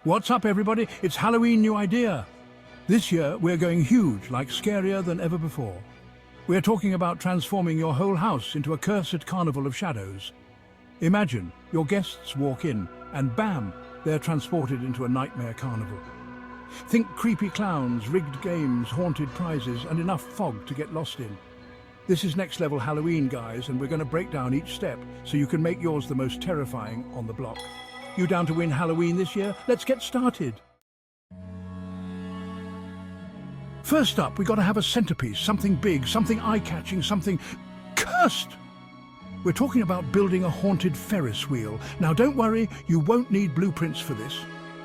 What's up, everybody? It's Halloween New Idea. This year, we're going huge, like scarier than ever before. We're talking about transforming your whole house into a cursed carnival of shadows. Imagine your guests walk in, and bam, they're transported into a nightmare carnival. Think creepy clowns, rigged games, haunted prizes, and enough fog to get lost in. This is next level Halloween, guys, and we're going to break down each step so you can make yours the most terrifying on the block. You down to win Halloween this year? Let's get started. First up, we got to have a centerpiece, something big, something eye-catching, something cursed. We're talking about building a haunted Ferris wheel. Now don't worry, you won't need blueprints for this.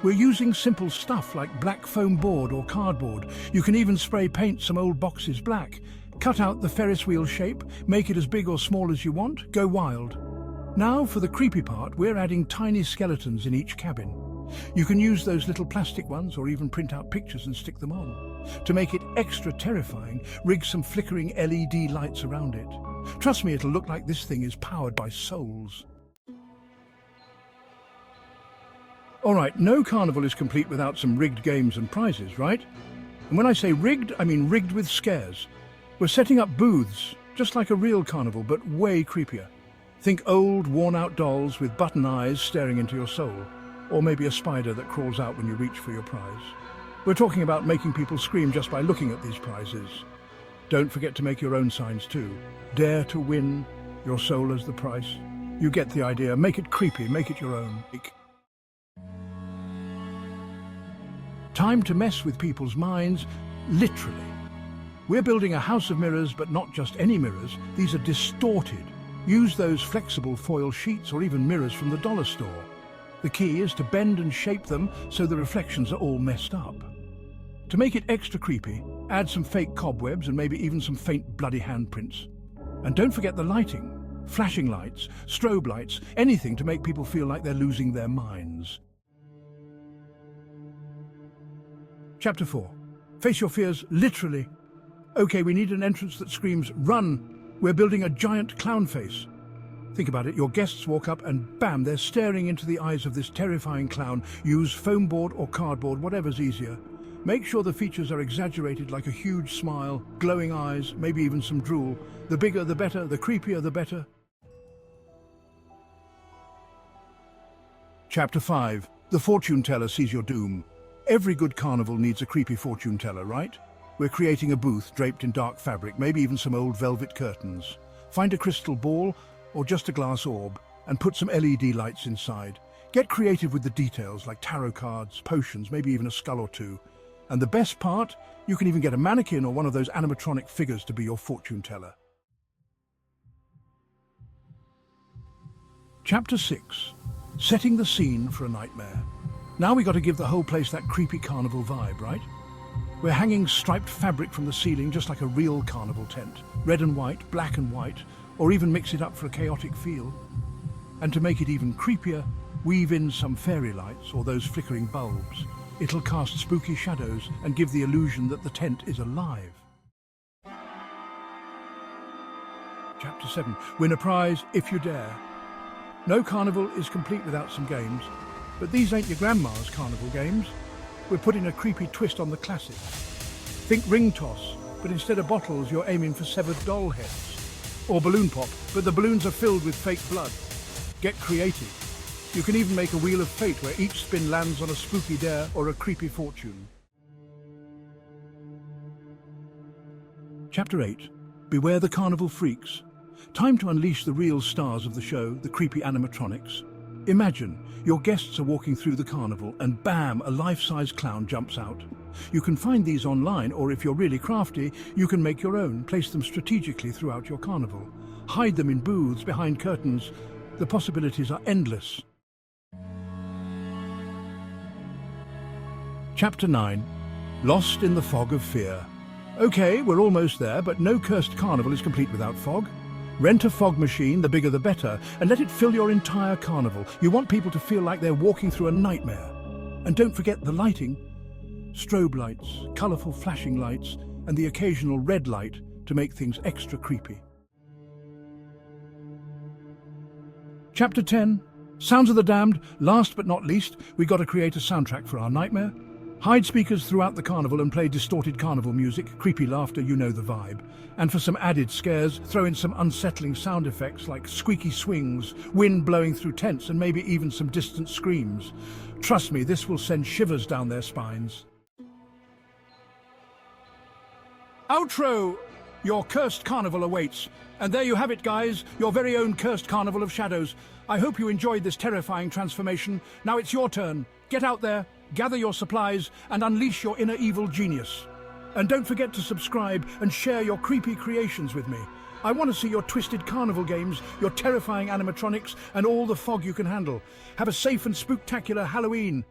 We're using simple stuff like black foam board or cardboard. You can even spray paint some old boxes black. Cut out the Ferris wheel shape, make it as big or small as you want, go wild. Now for the creepy part, we're adding tiny skeletons in each cabin. You can use those little plastic ones or even print out pictures and stick them on. To make it extra terrifying, rig some flickering LED lights around it. Trust me, it'll look like this thing is powered by souls. All right, no carnival is complete without some rigged games and prizes, right? And when I say rigged, I mean rigged with scares. We're setting up booths, just like a real carnival, but way creepier. Think old, worn-out dolls with button eyes staring into your soul, or maybe a spider that crawls out when you reach for your prize. We're talking about making people scream just by looking at these prizes. Don't forget to make your own signs too. Dare to win, your soul as the price. You get the idea. Make it creepy, make it your own. Time to mess with people's minds, literally. We're building a house of mirrors, but not just any mirrors. These are distorted. Use those flexible foil sheets or even mirrors from the dollar store. The key is to bend and shape them so the reflections are all messed up. To make it extra creepy, add some fake cobwebs and maybe even some faint bloody handprints. And don't forget the lighting. Flashing lights, strobe lights, anything to make people feel like they're losing their minds. Chapter 4. Face your fears, literally. Okay, we need an entrance that screams, run! We're building a giant clown face. Think about it, your guests walk up and bam, they're staring into the eyes of this terrifying clown. Use foam board or cardboard, whatever's easier. Make sure the features are exaggerated, like a huge smile, glowing eyes, maybe even some drool. The bigger the better, the creepier the better. Chapter 5. The fortune teller sees your doom. Every good carnival needs a creepy fortune teller, right? We're creating a booth draped in dark fabric, maybe even some old velvet curtains. Find a crystal ball or just a glass orb and put some LED lights inside. Get creative with the details like tarot cards, potions, maybe even a skull or two. And the best part, you can even get a mannequin or one of those animatronic figures to be your fortune teller. Chapter 6. Setting the scene for a nightmare. Now we got to give the whole place that creepy carnival vibe, right? We're hanging striped fabric from the ceiling just like a real carnival tent. Red and white, black and white, or even mix it up for a chaotic feel. And to make it even creepier, weave in some fairy lights or those flickering bulbs. It'll cast spooky shadows and give the illusion that the tent is alive. Chapter 7. Win a prize if you dare. No carnival is complete without some games, but these ain't your grandma's carnival games. We're putting a creepy twist on the classic. Think ring toss, but instead of bottles, you're aiming for severed doll heads. Or balloon pop, but the balloons are filled with fake blood. Get creative. You can even make a wheel of fate where each spin lands on a spooky dare or a creepy fortune. Chapter 8. Beware the carnival freaks. Time to unleash the real stars of the show, the creepy animatronics. Imagine, your guests are walking through the carnival and bam, a life-size clown jumps out. You can find these online, or if you're really crafty, you can make your own, place them strategically throughout your carnival. Hide them in booths, behind curtains. The possibilities are endless. Chapter 9. Lost in the fog of fear. Okay, we're almost there, but no cursed carnival is complete without fog. Rent a fog machine, the bigger the better, and let it fill your entire carnival. You want people to feel like they're walking through a nightmare. And don't forget the lighting. Strobe lights, colourful flashing lights, and the occasional red light to make things extra creepy. Chapter 10. Sounds of the Damned, last but not least, we got to create a soundtrack for our nightmare. Hide speakers throughout the carnival and play distorted carnival music, creepy laughter, you know the vibe. And for some added scares, throw in some unsettling sound effects like squeaky swings, wind blowing through tents, and maybe even some distant screams. Trust me, this will send shivers down their spines. Outro! Your cursed carnival awaits. And there you have it, guys, your very own cursed carnival of shadows. I hope you enjoyed this terrifying transformation. Now it's your turn. Get out there, gather your supplies, and unleash your inner evil genius. And don't forget to subscribe and share your creepy creations with me. I want to see your twisted carnival games, your terrifying animatronics, and all the fog you can handle. Have a safe and spooktacular Halloween.